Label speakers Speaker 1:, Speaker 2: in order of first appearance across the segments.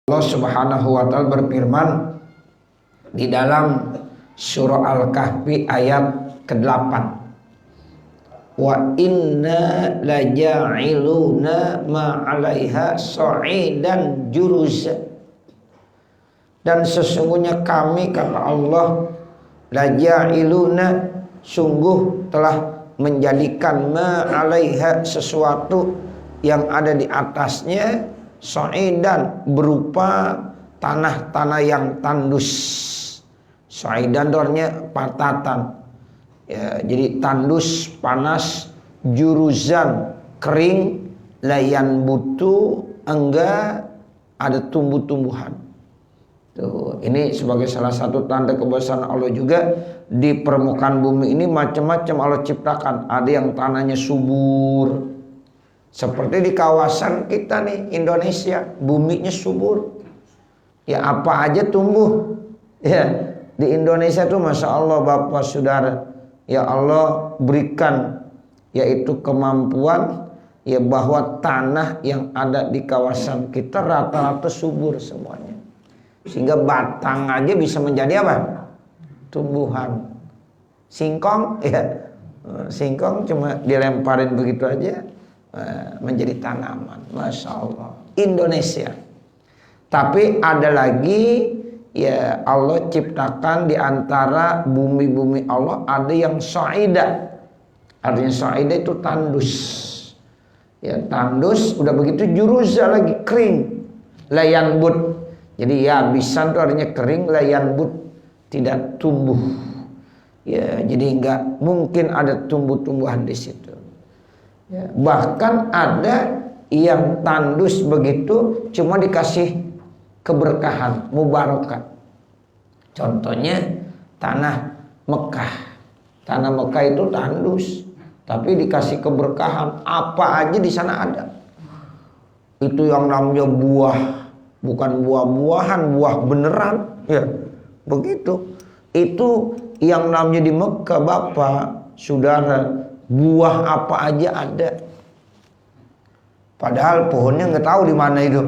Speaker 1: Allah Subhanahu wa taala berfirman di dalam surah Al-Kahfi ayat ke-8. Wa inna laja'iluna ma 'alaiha sa'idan juruza. Dan sesungguhnya kami, kata Allah, laja'iluna, sungguh telah menjadikan ma 'alaiha, sesuatu yang ada di atasnya, sa'idan, berupa tanah-tanah yang tandus. Sa'idan artinya patatan. Ya, jadi tandus, panas, juruzan, kering, layan butu, enggak ada tumbuh-tumbuhan. Tuh, ini sebagai salah satu tanda kebesaran Allah juga. Di permukaan bumi ini macam-macam Allah ciptakan. Ada yang tanahnya subur, seperti di kawasan kita nih, Indonesia, buminya subur. Ya apa aja tumbuh. Ya, di Indonesia tuh Masya Allah Bapak Saudara, ya Allah berikan yaitu kemampuan ya bahwa tanah yang ada di kawasan kita rata-rata subur semuanya. Sehingga batang aja bisa menjadi apa? Tumbuhan. Singkong, ya. Singkong cuma dilemparin begitu aja menjadi tanaman. Masya Allah, Indonesia. Tapi ada lagi, ya Allah ciptakan di antara bumi-bumi Allah ada yang sa'ida. Artinya sa'ida itu tandus. Ya tandus, udah begitu juruza lagi, kering. Layan but. Jadi ya bisan itu artinya kering, layan but, tidak tumbuh. Ya jadi enggak mungkin ada tumbuh-tumbuhan di situ. Ya, bahkan ada yang tandus begitu cuma dikasih keberkahan, mubarakah. Contohnya tanah Mekah. Tanah Mekah itu tandus, tapi dikasih keberkahan, apa aja di sana ada. Itu yang namanya buah, bukan buah-buahan, buah beneran, ya begitu. Itu yang namanya di Mekah, Bapak, Saudara. Buah apa aja ada. Padahal pohonnya nggak tahu di mana itu.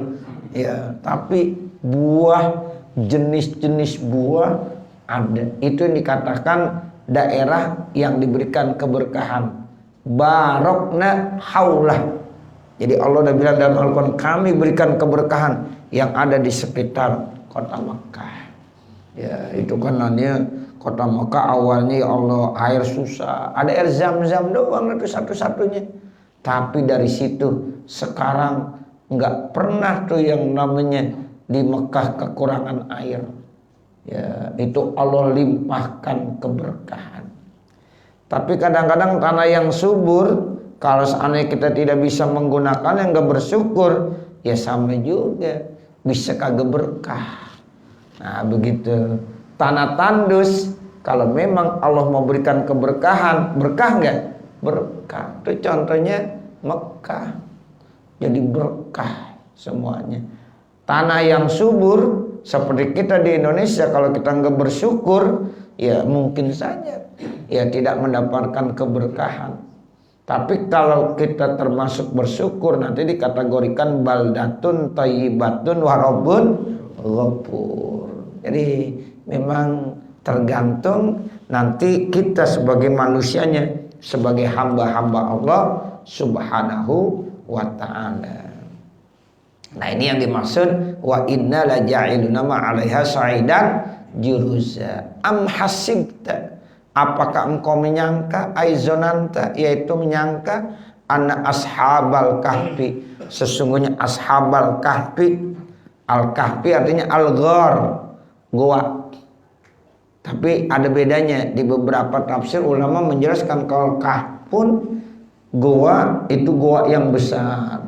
Speaker 1: Ya, tapi buah, jenis-jenis buah ada. Itu yang dikatakan daerah yang diberikan keberkahan. Barokna haulah. Jadi Allah udah bilang dalam Al-Quran, kami berikan keberkahan yang ada di sekitar kota Mekah. Ya, itu kan namanya kota Mekah awalnya ya Allah air susah, ada air zam-zam doang itu satu-satunya. Tapi dari situ sekarang nggak pernah tuh yang namanya di Mekah kekurangan air. Ya itu Allah limpahkan keberkahan. Tapi kadang-kadang tanah yang subur, kalau seandainya kita tidak bisa menggunakan, yang nggak bersyukur, ya sama juga bisa kagak berkah. Nah begitu. Tanah tandus, kalau memang Allah mau berikan keberkahan, berkah nggak? Berkah. Itu contohnya Mekah, jadi berkah semuanya. Tanah yang subur seperti kita di Indonesia, kalau kita nggak bersyukur, ya mungkin saja ya tidak mendapatkan keberkahan. Tapi kalau kita termasuk bersyukur, nanti dikategorikan baldatun thayyibatun wa rabbun ghafur. Jadi memang tergantung nanti kita sebagai manusianya, sebagai hamba-hamba Allah Subhanahu wa ta'ala. Nah ini yang dimaksud wa inna la ja'iluna ma 'alaiha sa'idan juruza. Am hasibta, apakah engkau menyangka, aizonanta, yaitu menyangka, anna ashabal kahfi, sesungguhnya ashabal kahfi. Al-kahfi artinya al-ghar, goa. Tapi ada bedanya, di beberapa tafsir ulama menjelaskan kalau kahfun, goa itu goa yang besar.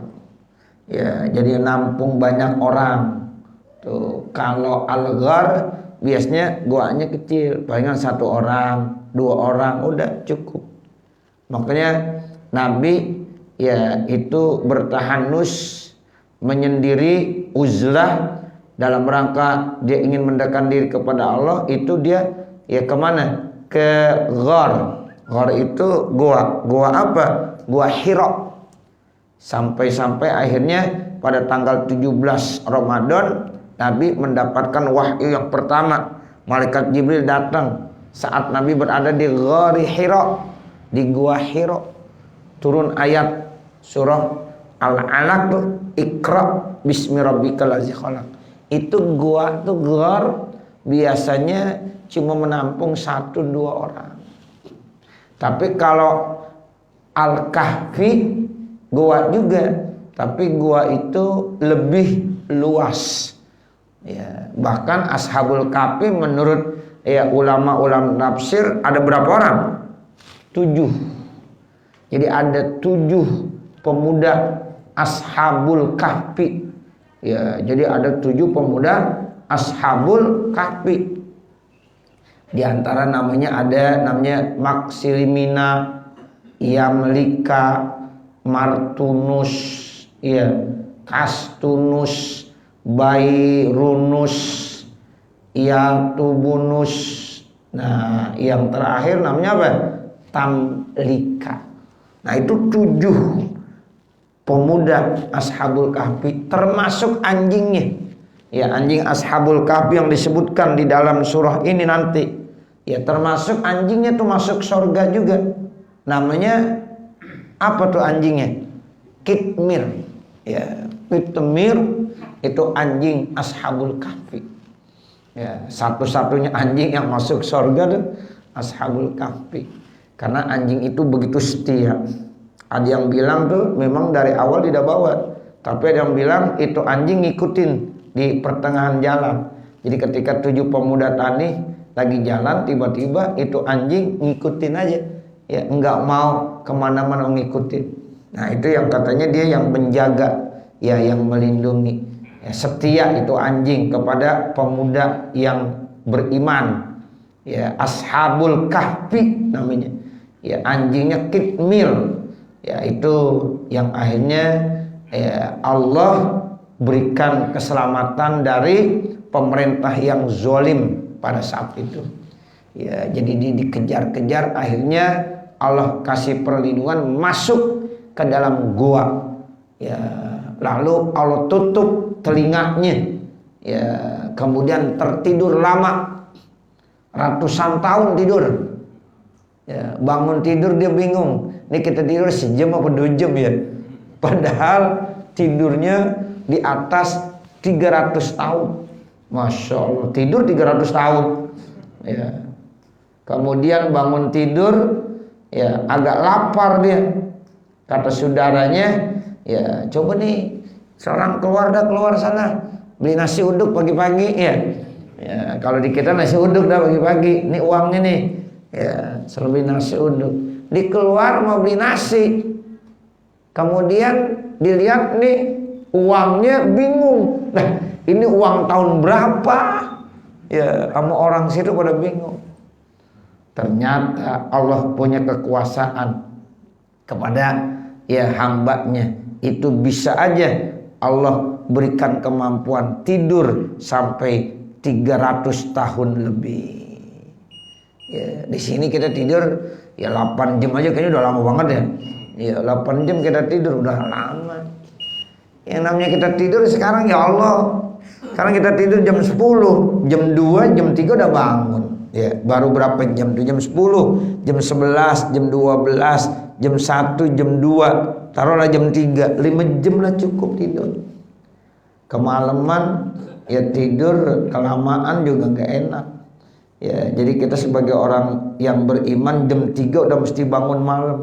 Speaker 1: Ya, jadi nampung banyak orang. Tuh, kalau al-ghar biasanya goanya kecil, palingan 1 orang, 2 orang udah cukup. Makanya Nabi ya itu bertahanus, menyendiri, uzlah, dalam rangka dia ingin mendekatkan diri kepada Allah. Itu dia ya kemana? Ke ghar. Ghar itu goa. Goa apa? Goa Hira. Sampai-sampai akhirnya pada tanggal 17 Ramadan Nabi mendapatkan wahyu yang pertama. Malaikat Jibril datang saat Nabi berada di Ghari Hira, di Gua Hira. Turun ayat surah Al-Alaq tuh, Iqra bismi rabbikal ladzi khalaq. Itu gua tuh ghar biasanya cuma menampung 1-2 orang. Tapi kalau Al-Kahfi gua juga, tapi gua itu lebih luas. Ya, bahkan Ashabul Kahfi menurut ulama-ulama tafsir ada berapa orang? 7. Jadi ada 7 pemuda Ashabul Kahfi. Ya, jadi ada 7 pemuda Ashabul Kahfi. Di antara namanya Maksilimina, Yamlika, Martunus, ya, Kastunus, Bairunus, Yatubunus. Nah, yang terakhir namanya apa? Tamlika. Nah, itu 7 pemuda Ashabul Kahfi, termasuk anjingnya. Ya, anjing Ashabul Kahfi yang disebutkan di dalam surah ini nanti. Ya, termasuk anjingnya tuh masuk surga juga. Namanya apa tuh anjingnya? Kitmir. Ya, Kitmir itu anjing Ashabul Kahfi. Ya, satu-satunya anjing yang masuk surga tuh Ashabul Kahfi. Karena anjing itu begitu setia. Ada yang bilang tuh memang dari awal tidak bawa, tapi ada yang bilang itu anjing ngikutin di pertengahan jalan. Jadi ketika 7 pemuda tani lagi jalan, tiba-tiba itu anjing ngikutin aja, ya nggak mau kemana-mana ngikutin. Nah, itu yang katanya dia yang menjaga, ya yang melindungi, ya, setia itu anjing kepada pemuda yang beriman. Ya, Ashabul Kahfi namanya. Ya, anjingnya Kitmir. Ya, itu yang akhirnya ya, Allah berikan keselamatan dari pemerintah yang zalim pada saat itu. Ya, jadi dikejar-kejar, akhirnya Allah kasih perlindungan masuk ke dalam gua. Ya, lalu Allah tutup telinganya. Ya, kemudian tertidur lama, ratusan tahun tidur. Ya, bangun tidur dia bingung. Ini kita tidur sejam apa 2 jam ya? Padahal tidurnya di atas 300 tahun. Masya Allah, tidur 300 tahun. Ya. Kemudian bangun tidur, ya agak lapar dia. Kata saudaranya, ya coba nih seorang keluar sana, beli nasi uduk pagi-pagi ya. Ya, kalau di kita nasi uduk dah pagi-pagi. Ini uangnya nih. Ya, selebih nasi uduk. Di keluar mau beli nasi. Kemudian dilihat nih uangnya, bingung. Nah, ini uang tahun berapa? Ya, kamu orang situ pada bingung. Ternyata Allah punya kekuasaan kepada ya hambanya. Itu bisa aja Allah berikan kemampuan tidur sampai 300 tahun lebih. Ya, di sini kita tidur ya 8 jam aja kayaknya udah lama banget ya. Ya 8 jam kita tidur udah lama. Yang namanya kita tidur sekarang ya Allah. Sekarang kita tidur jam 10, jam 2, jam 3 udah bangun. Ya, baru berapa jam tuh? Jam 10, jam 11, jam 12, jam 1, jam 2. Taruhlah jam 3, 5 jam lah cukup tidur. Kemalaman ya tidur, kelamaan juga gak enak. Ya, jadi kita sebagai orang yang beriman jam 3 udah mesti bangun malam.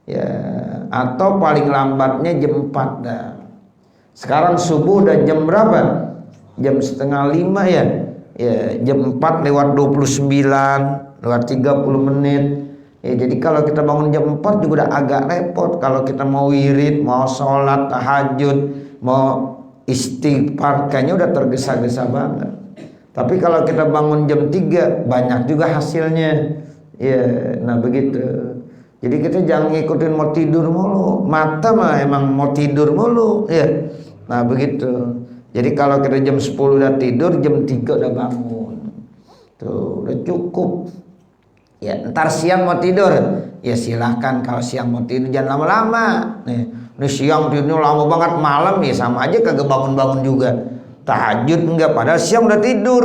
Speaker 1: Ya, atau paling lambatnya jam 4 dah. Sekarang subuh udah jam berapa? Jam setengah 5 ya. Ya, jam 4 lewat 29, lewat 30 menit. Ya, jadi kalau kita bangun jam 4 juga udah agak repot. Kalau kita mau wirid, mau sholat tahajud, mau istighfar, kayaknya udah tergesa-gesa banget. Tapi kalau kita bangun jam 3 banyak juga hasilnya. Ya, nah begitu. Jadi kita jangan ngikutin mau tidur mulu. Mata mah emang mau tidur mulu, ya. Nah, begitu. Jadi kalau kita jam 10 udah tidur, jam 3 udah bangun. Tuh, udah cukup. Ya, ntar siang mau tidur, ya silahkan. Kalau siang mau tidur jangan lama-lama. Nih, ini siang tidurnya lama banget, malam ya sama aja kagak bangun-bangun juga. tahajud enggak, padahal siang udah tidur.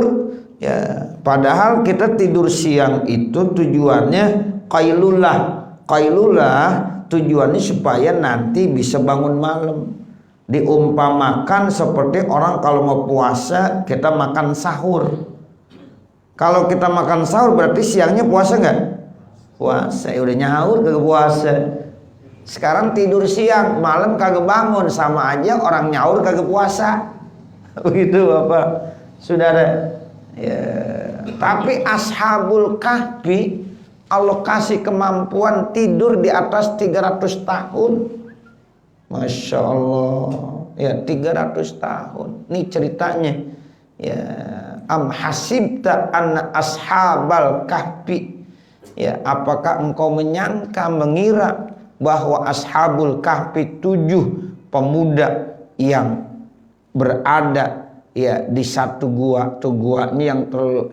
Speaker 1: Ya, padahal kita tidur siang itu tujuannya qailulah. Qailulah tujuannya supaya nanti bisa bangun malam. Diumpamakan seperti orang kalau mau puasa kita makan sahur. Kalau kita makan sahur berarti siangnya puasa enggak? Puasa. Ya udah nyaur kagak puasa. Sekarang tidur siang, malam kagak bangun, sama aja orang nyaur kagak puasa. Begitu Bapak, Saudara. Ya, tapi Ashabul Kahfi Allah kasih kemampuan tidur di atas 300 tahun. Masya Allah. Ya, 300 tahun. Ini ceritanya. Ya, am hasibta anna ashabal kahfi. Ya, apakah engkau menyangka, mengira bahwa Ashabul Kahfi 7 pemuda yang berada ya di satu gua, tuh gua ini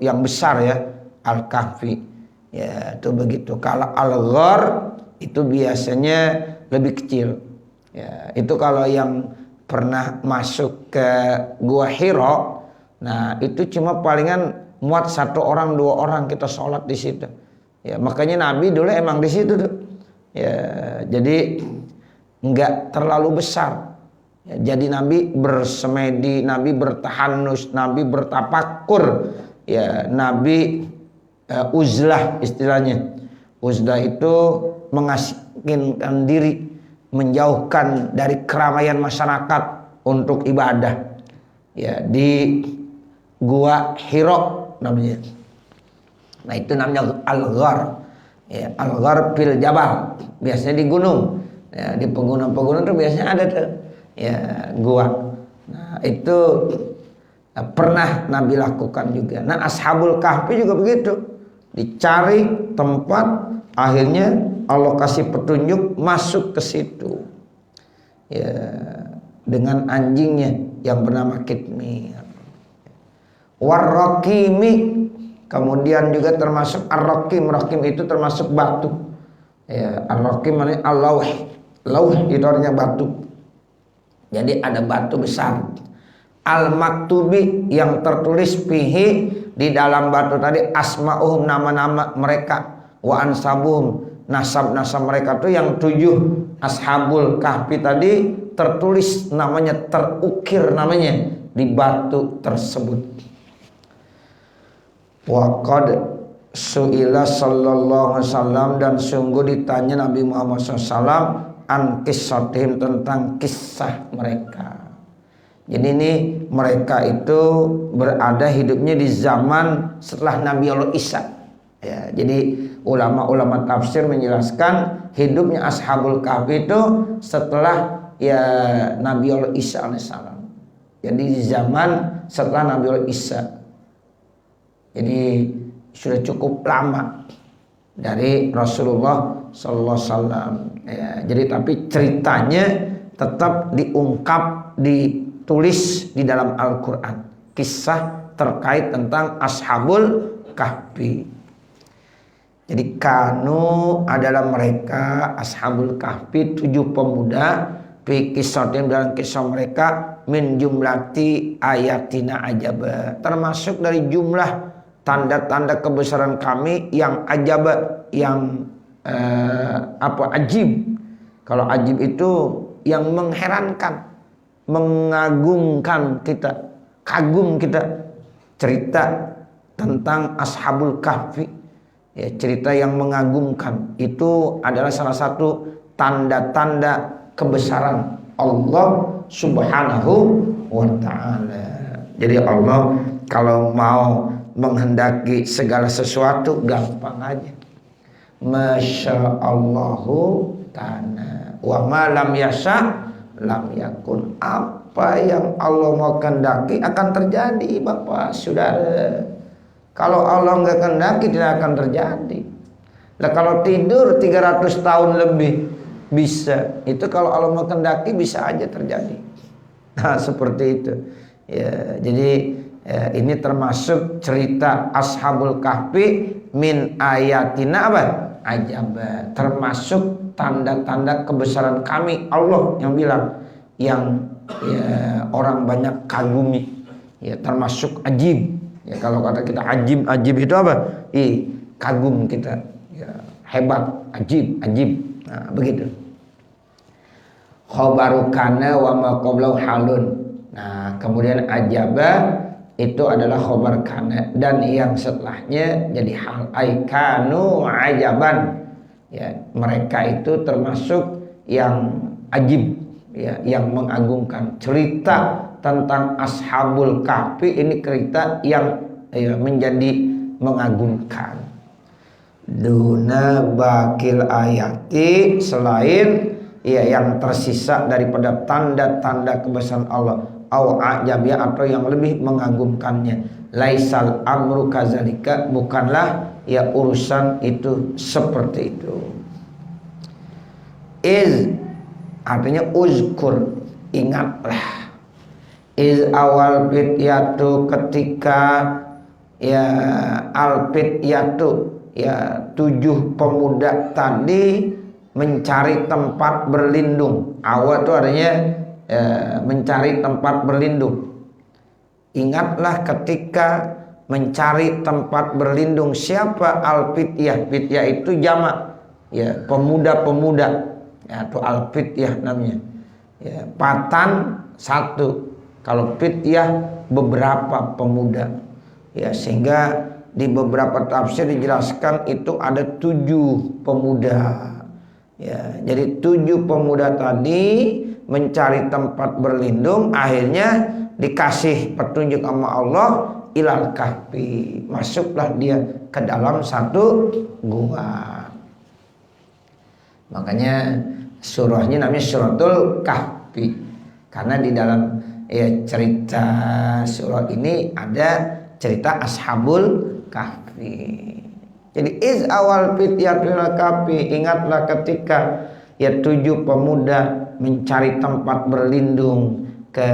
Speaker 1: yang besar ya, Al-Kahfi. Ya, itu begitu. Kalau Al-Ghar itu biasanya lebih kecil. Ya, itu kalau yang pernah masuk ke gua Hira, nah itu cuma palingan muat 1 orang 2 orang kita sholat di situ. Ya, makanya Nabi dulu emang di situ tuh. Ya, jadi enggak terlalu besar. Ya, jadi Nabi bersemedi, Nabi bertahanus, Nabi bertapakur. Ya, Nabi uzlah istilahnya. Uzlah itu mengasingkan diri, menjauhkan dari keramaian masyarakat untuk ibadah. Ya, di gua Hira namanya. Nah, itu namanya Al-Ghar. Ya, Al-Ghar fil Jabal. Biasanya di gunung. Ya, di pegunungan-pegunungan itu biasanya ada tuh. Ya, gua. Nah, itu pernah Nabi lakukan juga. Nah, Ashabul Kahfi juga begitu. Dicari tempat, akhirnya Allah kasih petunjuk masuk ke situ. Ya, dengan anjingnya yang bernama Kitmir. Warraqimi, kemudian juga termasuk ar-raqim. Raqim itu termasuk batu. Ya, ar-raqim maknanya al-lauh. Lauh itu artinya batu. Jadi ada batu besar. Al-maktubi yang tertulis fihi, di dalam batu tadi asma'uhum, nama-nama mereka, wa ansabuhum, nasab-nasab mereka tuh yang 7 Ashabul Kahfi tadi tertulis namanya, terukir namanya di batu tersebut. Wa qad su'ila sallallahu alaihi wasallam, dan sungguh ditanya Nabi Muhammad SAW an kisatihim, tentang kisah mereka. Jadi ini mereka itu berada hidupnya di zaman setelah Nabi Allah Isa. Ya, jadi ulama-ulama tafsir menjelaskan hidupnya Ashabul Kahfi itu setelah ya Nabi Allah Isa alaihissalam. Jadi di zaman setelah Nabi Allah Isa. Jadi sudah cukup lama dari Rasulullah Sallallahu Alaihi Wasallam. Ya, jadi tapi ceritanya tetap diungkap, ditulis di dalam Al-Quran. Kisah terkait tentang Ashabul Kahfi. Jadi kanu adalah mereka Ashabul Kahfi 7 pemuda. Fi kisahnya, dalam kisah mereka, min jumlati ayatina ajaba, termasuk dari jumlah tanda-tanda kebesaran kami yang ajab, yang ajib. Kalau ajib itu yang mengherankan, mengagumkan kita, kagum kita. Cerita tentang Ashabul Kahfi, ya, cerita yang mengagumkan. Itu adalah salah satu tanda-tanda kebesaran Allah Subhanahu wa ta'ala. Jadi Allah kalau mau menghendaki segala sesuatu gampang aja. Masya Allahu ta'ala. Wa ma lam yasha lam yakun. Apa yang Allah mau kehendaki akan terjadi, Bapak Saudara. Kalau Allah nggak kehendaki tidak akan terjadi. Nah, kalau tidur 300 tahun lebih bisa. Itu kalau Allah mau kehendaki bisa aja terjadi. Nah, seperti itu. Ya, jadi ya, ini termasuk cerita Ashabul Kahfi min ayatina apa? Ajaba, termasuk tanda-tanda kebesaran kami Allah yang bilang, yang ya, orang banyak kagumi. ya termasuk ajib. Ya kalau kata kita ajib itu apa? Kagum kita, ya, hebat, ajib. Nah, begitu. Khobaru kana wa ma qablahu halun. Nah, kemudian ajaba itu adalah khobar kana dan yang setelahnya jadi hal. Aikanu ajaban. Ya, mereka itu termasuk yang ajib, ya, yang mengagumkan. Cerita tentang Ashabul Kahfi ini cerita yang, ya, menjadi mengagumkan. Duna bakil ayati, selain, ya, yang tersisa daripada tanda-tanda kebesaran Allah, au ajabnya, atau yang lebih mengagumkannya. Laisal amru kazalika, bukanlah, ya, urusan itu seperti itu. Iz artinya uzkur, ingatlah. Iz awal fityatu, ketika, ya, al fityatu, ya, 7 pemuda tadi mencari tempat berlindung. Awal itu artinya, ya, mencari tempat berlindung. Ingatlah ketika mencari tempat berlindung. Siapa al-fityah? Fityah itu jamak, ya, pemuda-pemuda, ya, itu al-fityah namanya, ya, patan satu, kalau fityah beberapa pemuda, ya, sehingga di beberapa tafsir dijelaskan itu ada 7 pemuda, ya. Jadi 7 pemuda tadi mencari tempat berlindung, akhirnya dikasih petunjuk sama Allah, ilal kahfi, masuklah dia ke dalam satu gua. Makanya surahnya namanya suratul kahfi, karena di dalam, ya, cerita surah ini ada cerita Ashabul Kahfi. Jadi iz awal fityatul kahfi, ingatlah ketika, ya, 7 pemuda mencari tempat berlindung ke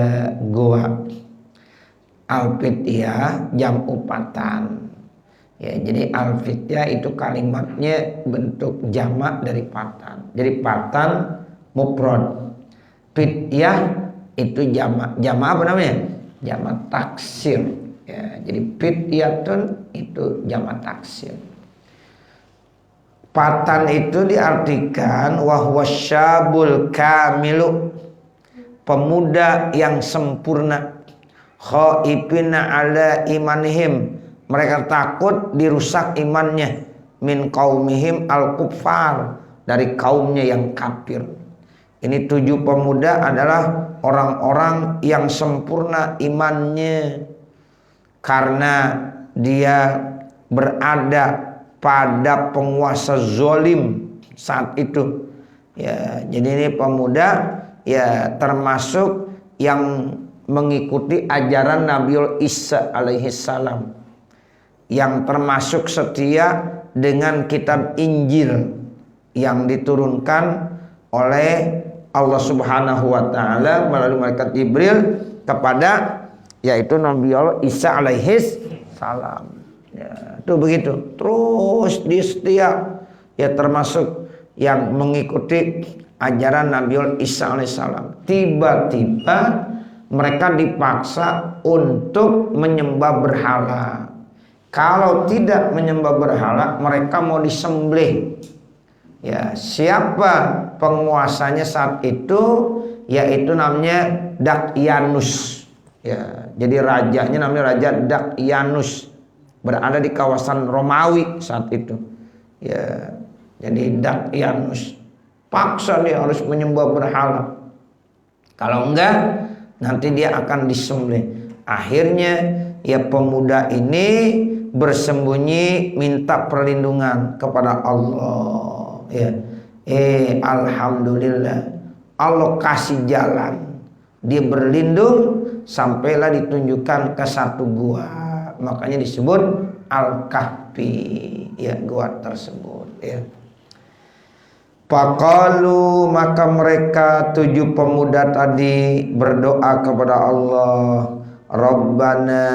Speaker 1: gua. Al-fityah jam'u patan. Ya, jadi al-fityah itu kalimatnya bentuk jamak dari patan. Jadi patan mufrad. Fityah itu jamak. Jamak apa namanya? Jamak taksir. Ya, jadi fityatun itu jamak taksir. Patan itu diartikan wahwa syabul kamilu, pemuda yang sempurna. Khaifina ala imanihim, mereka takut dirusak imannya. Min qaumihim al-kuffar, dari kaumnya yang kafir. Ini 7 pemuda adalah orang-orang yang sempurna imannya, karena dia berada pada penguasa zalim saat itu. Ya, jadi ini pemuda, ya, termasuk yang mengikuti ajaran Nabiul Isa alaihi salam, yang termasuk setia dengan kitab Injil yang diturunkan oleh Allah Subhanahu wa taala melalui malaikat Jibril kepada, yaitu Nabiul Isa alaihi salam. Ya, itu begitu. Terus dia setia, ya, termasuk yang mengikuti ajaran Nabiul Isa alaihissalam. Tiba-tiba mereka dipaksa untuk menyembah berhala. Kalau tidak menyembah berhala, mereka mau disembelih. Ya, siapa penguasanya saat itu? Yaitu namanya Dakyanus. Ya, jadi rajanya namanya Raja Dakyanus, berada di kawasan Romawi saat itu. Ya, jadi Dakyanus paksa dia harus menyembah berhala. Kalau enggak, nanti dia akan disembelih. Akhirnya, ya, pemuda ini bersembunyi minta perlindungan kepada Allah. Ya, alhamdulillah, Allah kasih jalan. Dia berlindung sampailah ditunjukkan ke satu gua. Makanya disebut Al-Kahfi, ya, gua tersebut, ya. Faqalu, maka mereka 7 pemuda tadi berdoa kepada Allah, Rabbana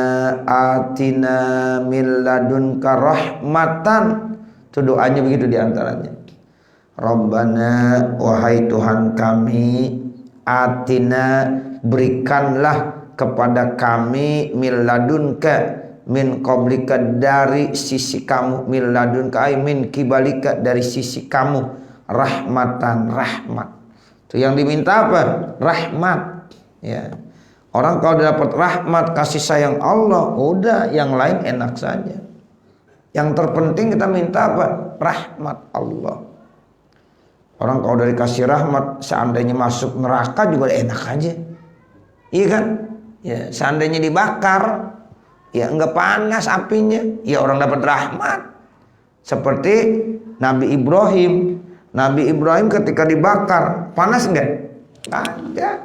Speaker 1: atina min ladunka rahmatan. Itu doanya begitu diantaranya. Rabbana, wahai Tuhan kami, atina, berikanlah kepada kami min ladunka min qablika dari sisi kamu, min ladunka ay min kibalika dari sisi kamu, rahmatan rahmat. Itu yang diminta apa? Rahmat. Ya. Orang kalau dapat rahmat kasih sayang Allah, udah yang lain enak saja. Yang terpenting kita minta apa? Rahmat Allah. Orang kalau dari kasih rahmat, seandainya masuk neraka juga enak aja. Iya kan? Ya, seandainya dibakar, ya enggak panas apinya, ya orang dapat rahmat. Seperti Nabi Ibrahim. Nabi Ibrahim ketika dibakar, panas enggak?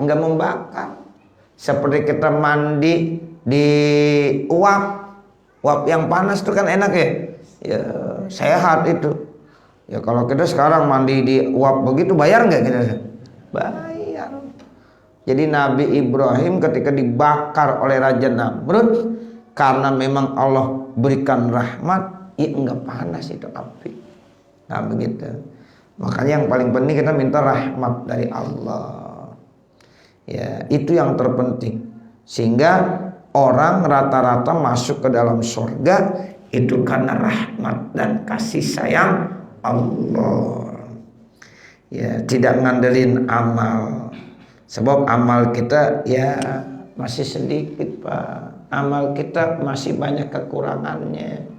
Speaker 1: Enggak membakar. Seperti kita mandi di uap yang panas itu kan enak ya. Ya, sehat itu. Ya kalau kita sekarang mandi di uap begitu bayar enggak kita? Bayar. Jadi Nabi Ibrahim ketika dibakar oleh Raja Namrud, karena memang Allah berikan rahmat, ya enggak panas itu api. Nah begitu. Makanya yang paling penting kita minta rahmat dari Allah. Ya, itu yang terpenting. Sehingga orang rata-rata masuk ke dalam surga itu karena rahmat dan kasih sayang Allah. Ya, tidak ngandelin amal. Sebab amal kita ya masih sedikit, Pak. Amal kita masih banyak kekurangannya.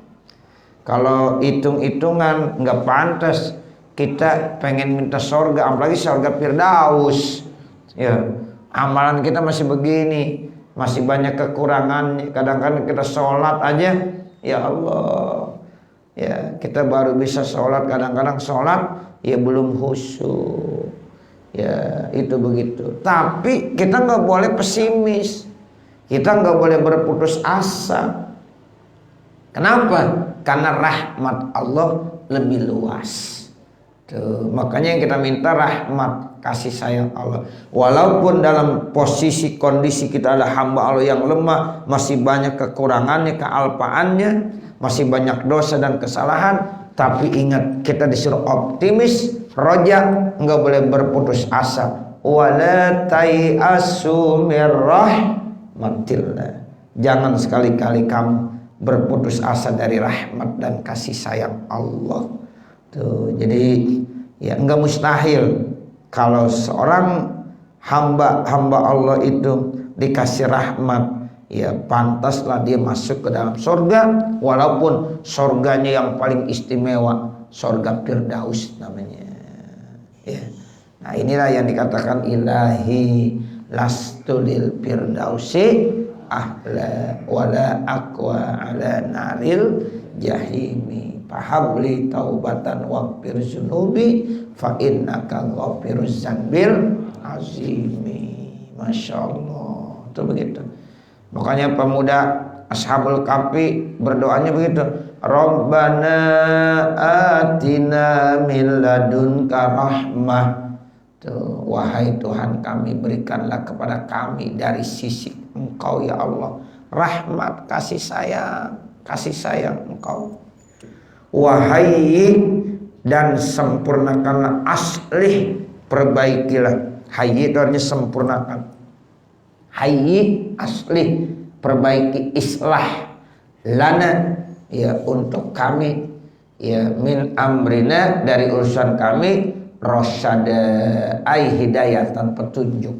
Speaker 1: Kalau hitung-hitungan nggak pantas kita pengen minta surga, apalagi surga Firdaus. Ya, amalan kita masih begini, masih banyak kekurangannya. Kadang-kadang kita sholat aja, ya Allah, ya kita baru bisa sholat. Kadang-kadang sholat ya belum khusyuk. Ya itu begitu. Tapi kita nggak boleh pesimis. Kita nggak boleh berputus asa. Kenapa? Karena rahmat Allah lebih luas. Tuh, makanya yang kita minta rahmat kasih sayang Allah. Walaupun dalam posisi kondisi kita adalah hamba Allah yang lemah, masih banyak kekurangannya, kealpaannya, masih banyak dosa dan kesalahan. Tapi ingat, kita disuruh optimis, roja, nggak boleh berputus asa. Wala tayasu mir rahmatillah. Jangan sekali-kali kamu berputus asa dari rahmat dan kasih sayang Allah. Tuh, jadi ya nggak mustahil kalau seorang hamba Allah itu dikasih rahmat. Ya pantaslah dia masuk ke dalam surga, walaupun surganya yang paling istimewa, surga Firdaus namanya. Ya. Nah inilah yang dikatakan ilahi lastulil firdausi ahla wala aqwa ala naril jahimi fahabli taubatan waghfir zunubi fa innaka ghafiruz zanbil azimi. Masya Allah. Itu begitu. Makanya pemuda Ashabul Kahfi berdoanya begitu. Rabbana atina min ladunka rahmah. Tuh, wahai Tuhan kami, berikanlah kepada kami dari sisi Engkau ya Allah rahmat, kasih sayang Engkau. Wahai dan sempurnakanlah, aslih, perbaikilah. Hayyi itu artinya sempurnakan. Hayyi asli, perbaiki, islah lana ya untuk kami ya min amrina dari urusan kami, rasyada ai hidayatan, petunjuk.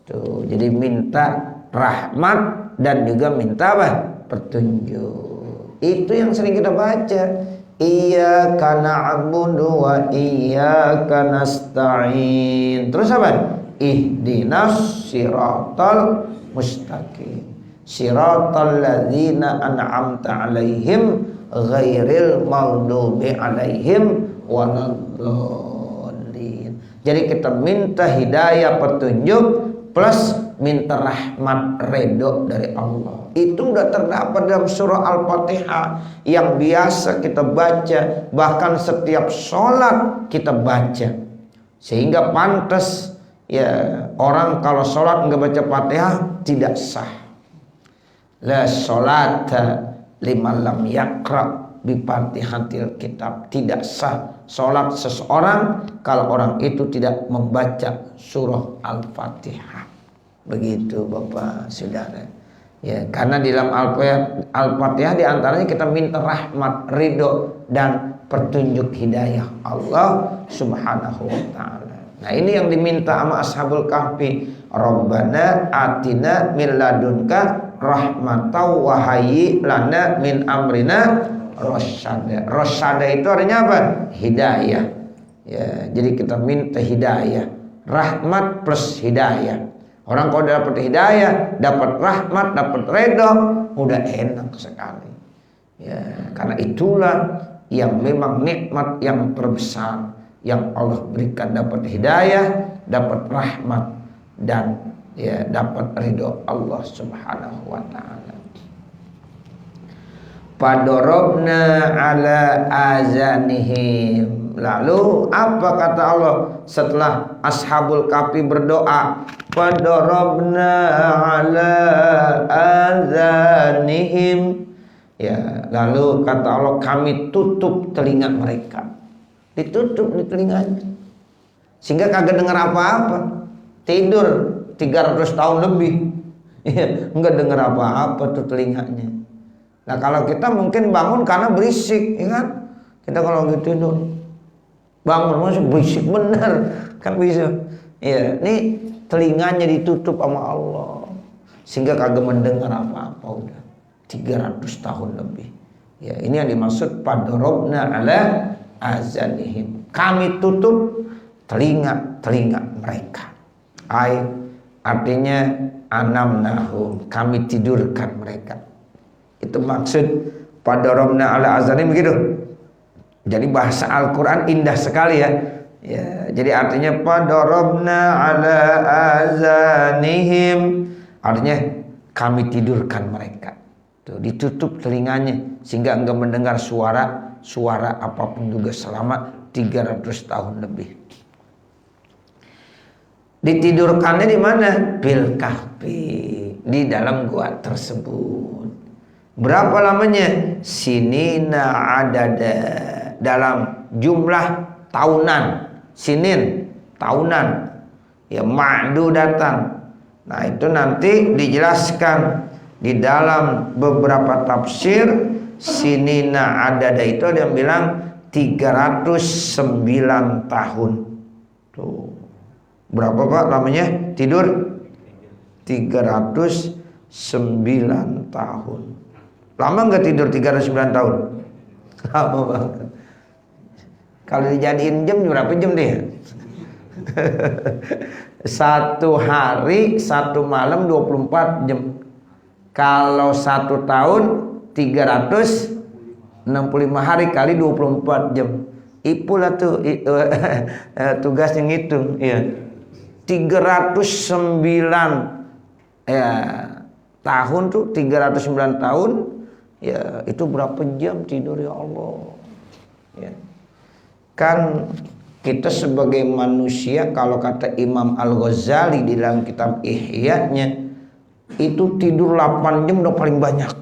Speaker 1: Tuh, jadi minta rahmat dan juga minta apa? Petunjuk. Itu yang sering kita baca. Iyyaka na'budu wa iyyaka nasta'in. Terus apa? Ihdinas siratal mustaqim siratal ladzina an'amta alaihim ghairil maghdubi alaihim waladdallin. Jadi kita minta hidayah, petunjuk, plus minta rahmat, redho dari Allah. Itu udah terdapat dalam surah Al-Fatihah yang biasa kita baca, bahkan setiap sholat kita baca. Sehingga pantas ya orang kalau sholat nggak baca Fatihah tidak sah. La sholata liman lam yaqra bi Fatihatil kitab. Tidak sah sholat seseorang kalau orang itu tidak membaca surah Al-Fatihah. Begitu Bapak Saudara. Ya, karena di dalam Al-Fatihah di antaranya kita minta rahmat, ridho dan petunjuk hidayah Allah Subhanahu wa taala. Nah, ini yang diminta sama Ashabul Kahfi. Rabbana atina min ladunka rahmatan wa hayyi lana min amrina rasyada. Rasyada itu artinya apa? Hidayah. Ya, jadi kita minta hidayah, rahmat plus hidayah. Orang kalau dapat hidayah, dapat rahmat, dapat redha, udah enak sekali. Ya, karena itulah yang memang nikmat yang terbesar yang Allah berikan, dapat hidayah, dapat rahmat dan ya dapat ridho Allah Subhanahu wa taala. Padorobna ala azanihim. Lalu apa kata Allah setelah Ashabul Kahfi berdoa? Padorobna ala azanihim. Ya, lalu kata Allah, kami tutup telinga mereka. Ditutup di telinganya, sehingga kagak dengar apa-apa. Tidur 300 tahun lebih, enggak dengar apa-apa tuh telinganya. Nah, kalau kita mungkin bangun karena berisik, ya kan? Kita kalau gitu tidur bangun masih berisik bener, kan bisa. Ya, ini telinganya ditutup sama Allah, sehingga kagak mendengar apa-apa udah 300 tahun lebih. Ya, ini yang dimaksud padorobna ala azanihim. Kami tutup telinga mereka. Artinya anamnahum, kami tidurkan mereka. Itu maksud padorobna ala azanihim begitu. Jadi bahasa Al-Quran indah sekali ya. Ya, jadi artinya padorobna ala azanihim, artinya kami tidurkan mereka. Tuh, ditutup telinganya sehingga enggak mendengar suara apapun juga selama 300 tahun lebih. Ditidurkannya di mana? Bil kahfi, di dalam gua tersebut. Berapa lamanya? Sinina adada, dalam jumlah tahunan. Sinin tahunan, ya ma'dudatan. Nah, itu nanti dijelaskan di dalam beberapa tafsir. Sinina adada itu ada yang bilang 309 tahun. Tuh. Berapa Pak namanya tidur? 309 tahun. Lama nggak tidur 309 tahun? Lama banget. Kalau dijadiin jam berapa jam deh? Satu hari, satu malam 24 jam. Kalau 1 tahun 365 hari kali 24 jam. Ipulah tuh tugasnya ngitung. Ya. 309 ya, tahun tuh 309 tahun. Ya, itu berapa jam tidur ya Allah. Ya. Kan kita sebagai manusia, kalau kata Imam Al-Ghazali di dalam kitab Ihya-nya, itu tidur 8 jam udah paling banyak.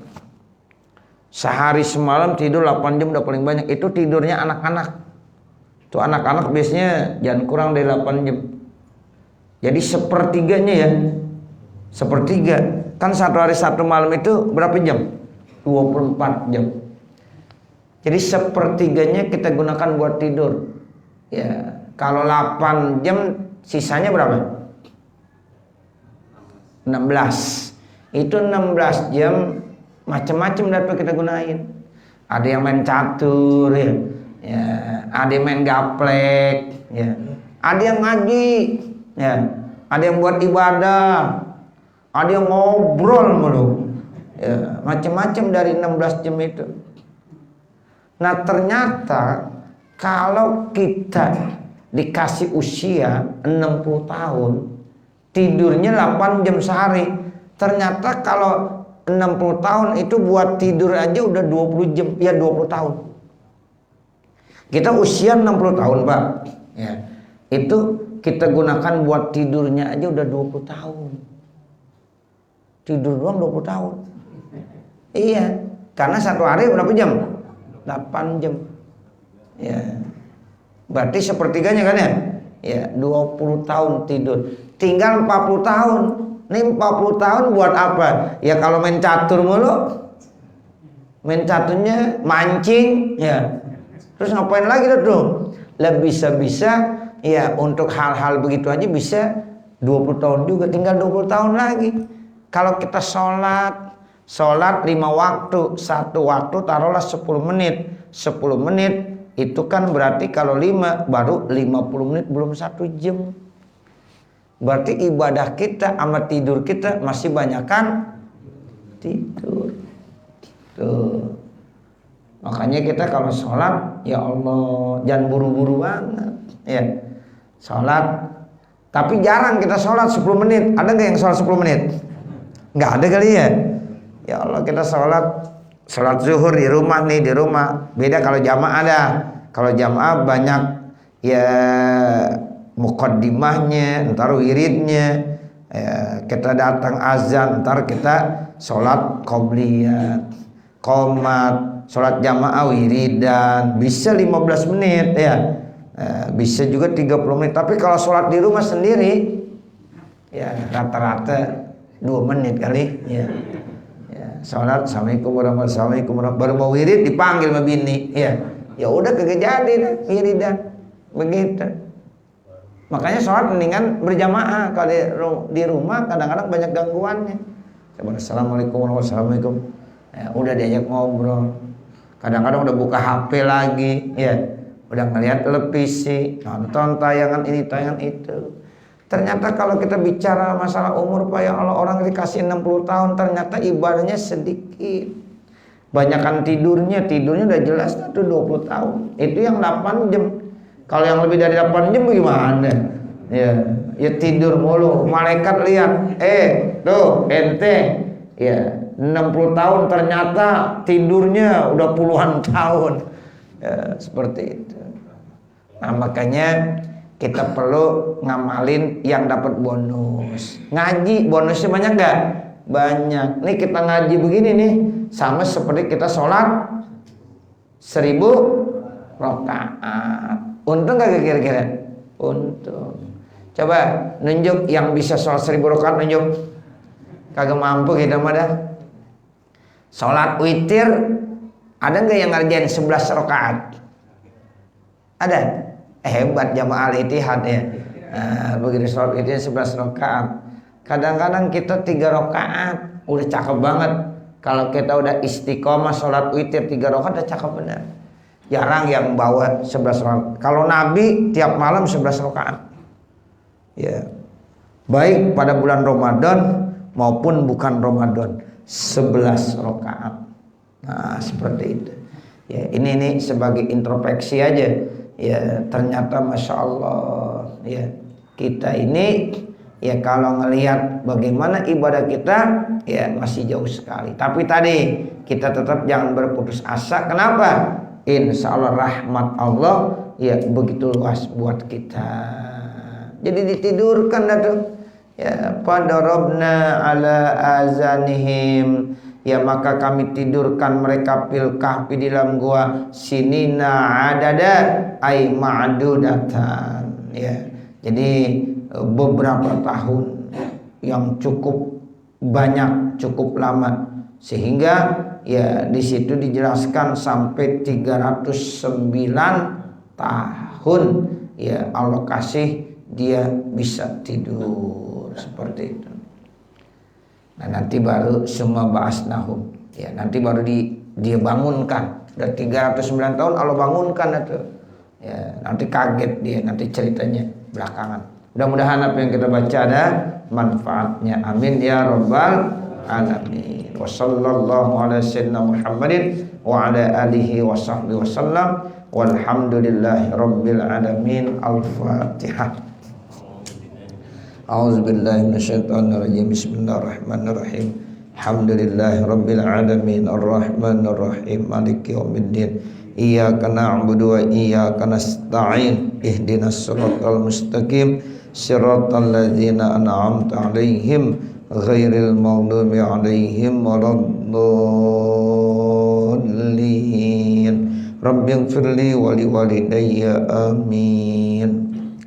Speaker 1: Sehari semalam tidur 8 jam udah paling banyak. Itu tidurnya anak-anak. Tuh anak-anak biasanya jangan kurang dari 8 jam. Jadi sepertiganya ya. Sepertiga. Kan satu hari satu malam itu berapa jam? 24 jam. Jadi sepertiganya kita gunakan buat tidur. Ya, kalau 8 jam sisanya berapa? 16. Itu 16 jam macam-macam dapat kita gunain. Ada yang main catur ya. Ya, ada yang main gaplek ya. Ada yang ngaji ya. Ada yang buat ibadah. Ada yang ngobrol mulu. Ya, macam-macam dari 16 jam itu. Nah, ternyata kalau kita dikasih usia 60 tahun, tidurnya 8 jam sehari. Ternyata kalau 60 tahun itu buat tidur aja udah 20 jam, ya 20 tahun. Kita usia 60 tahun, Pak. Ya. Itu kita gunakan buat tidurnya aja udah 20 tahun. Tidur doang 20 tahun. Iya, karena satu hari berapa jam? 8 jam. Ya. Berarti sepertiganya kan ya? Ya, 20 tahun tidur. Tinggal 40 tahun. Nih 40 tahun buat apa? Ya kalau main catur mulu. Main caturnya mancing ya. Terus ngapain lagi tuh? Lah bisa-bisa ya untuk hal-hal begitu aja bisa 20 tahun juga, tinggal 20 tahun lagi. Kalau kita sholat 5 waktu, satu waktu taruhlah 10 menit. 10 menit itu kan berarti kalau 5 baru 50 menit, belum 1 jam. Berarti ibadah kita sama tidur kita masih banyakan tidur. Tuh. Makanya kita kalau sholat, ya Allah, jangan buru-buru banget. Ya, sholat. Tapi jarang kita sholat 10 menit. Ada nggak yang sholat 10 menit? Nggak ada kali ya. Ya Allah, kita sholat zuhur di rumah nih, di rumah. Beda kalau jamaah ada. Kalau jamaah banyak ya muqaddimahnya, ntar wiridnya. Ya, kita datang azan, ntar kita sholat qobliyah, qomat, sholat jamaah wiridan, bisa 15 menit ya, bisa juga 30 menit. Tapi kalau sholat di rumah sendiri ya rata-rata 2 menit kali ya. Sholat assalamualaikum warahmatullahi wabarakatuh, baru mau wirid dipanggil sama bini ya udah kagak jadi dah wiridan begitu. Makanya sholat mendingan berjamaah. Kalau di rumah kadang-kadang banyak gangguannya. Assalamualaikum warahmatullahi wabarakatuh. Ya, udah diajak ngobrol, kadang-kadang udah buka HP lagi, ya, udah ngeliat televisi, nonton tayangan ini, tayangan itu. Ternyata kalau kita bicara masalah umur, Pak, ya Allah, orang dikasih 60 tahun, ternyata ibadahnya sedikit. Banyakan tidurnya udah jelas tuh 20 tahun. Itu yang 8 jam. Kalau yang lebih dari 8 jam bagaimana? Ya tidur mulu. Malaikat lihat, tuh ente, ya 60 tahun ternyata tidurnya udah puluhan tahun ya, seperti itu. Nah makanya kita perlu ngamalin yang dapat bonus. Ngaji bonusnya banyak gak? Banyak. Nih kita ngaji begini nih sama seperti kita sholat 1000 rakaat. Untung gak kira-kira? Untung. Coba nunjuk yang bisa sholat 1000 rakaat, nunjuk. Kagak mampu kita mah dah. Sholat witir ada nggak yang ngerjain 11 rakaat? Ada? Hebat jamaah Al-Ittihad ya. Nah, begitu sholat witir 11 rakaat. Kadang-kadang kita 3 rakaat udah cakep banget. Kalau kita udah istiqomah sholat witir 3 rakaat udah cakep benar. Jarang yang bawa 11 rakaat. Kalau Nabi tiap malam 11 rakaat. Ya. Baik pada bulan Ramadan maupun bukan Ramadan. 11 rakaat. Nah seperti itu ya. Ini sebagai introspeksi aja ya. Ternyata Masya Allah ya, kita ini ya kalau ngelihat bagaimana ibadah kita ya masih jauh sekali. Tapi tadi kita tetap jangan berputus asa. Kenapa? Insya Allah rahmat Allah ya begitu luas buat kita. Jadi ditidurkan dah tuh ya, padarabna ala azanihim, ya maka kami tidurkan mereka fil kahfi di dalam gua sinina adada ay ma'dudatan ya. Jadi beberapa tahun yang cukup banyak, cukup lama, sehingga ya di situ dijelaskan sampai 309 tahun ya Allah kasih dia bisa tidur seperti itu. Nah nanti baru semua ba'asnahum ya, nanti baru dia bangunkan. Udah 309 tahun Allah bangunkan itu ya, nanti kaget dia, nanti ceritanya belakangan. Mudah-mudahan apa yang kita baca ada manfaatnya, amin ya rabbal alamin. Wa sallallahu ala sayyidina Muhammadin wa ala alihi wa sahbihi wasallam, walhamdulillahi rabbil alamin. Al-Fatihah. A'udzubillahi minasyaitonirrajim. Bismillahirrahmanirrahim. Alhamdulillahi rabbil alamin arrahmanir rahim maliki yaumiddin. Iyyaka na'budu wa iyyaka nasta'in. Ihdinas siratal mustaqim, siratal ladzina an'amta 'alaihim ghairil maghdubi 'alaihim waladdallin. Rabbighfirli wa liwalidayya amin.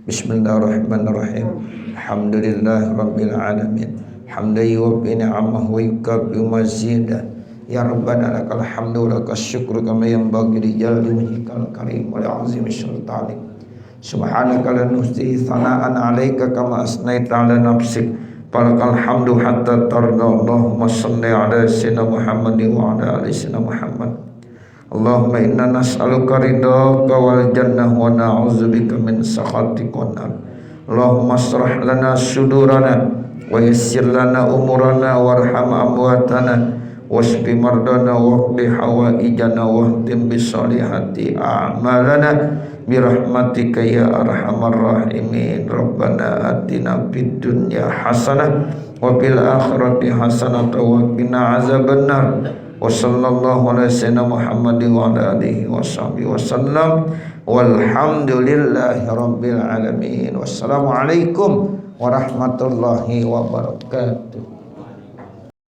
Speaker 1: Bismillahirrahmanirrahim. Alhamdulillahirabbil alamin. hamda yuwaffi ni'amahu wa yukafi mazidah. Ya Rabbana lakal hamdu wa lakas syukru kama yanbaghi li jalali wajhikal karim wa li 'azimi sultanik. Subhanaka la nuhsi thana'an 'alaika kama asnaita 'ala nafsik. Falakal hamdu hatta tarda. Allahumma shalli 'ala sayyidina Muhammadin wa 'ala ali sayyidina Muhammad. Allahumma inna nas'aluka ridhaka wal jannah wa na'udzubika min sakhatika wan nar. Allahumma shrah lana sudurana wa yassir lana umurana warham amwatana wasfi mardana waqdi hawaijana wahtim bisolihati a'malana birahmatika ya arhamar rahimin. Rabbana atina fid dunya hasanah wa fil akhirati hasanah wa qina azabannar. Wa sallallahu ala sayyidina Muhammadin wa ala alihi wa sahbihi wasallam walhamdulillahi rabbil alamin. Wassalamualaikum warahmatullahi wabarakatuh.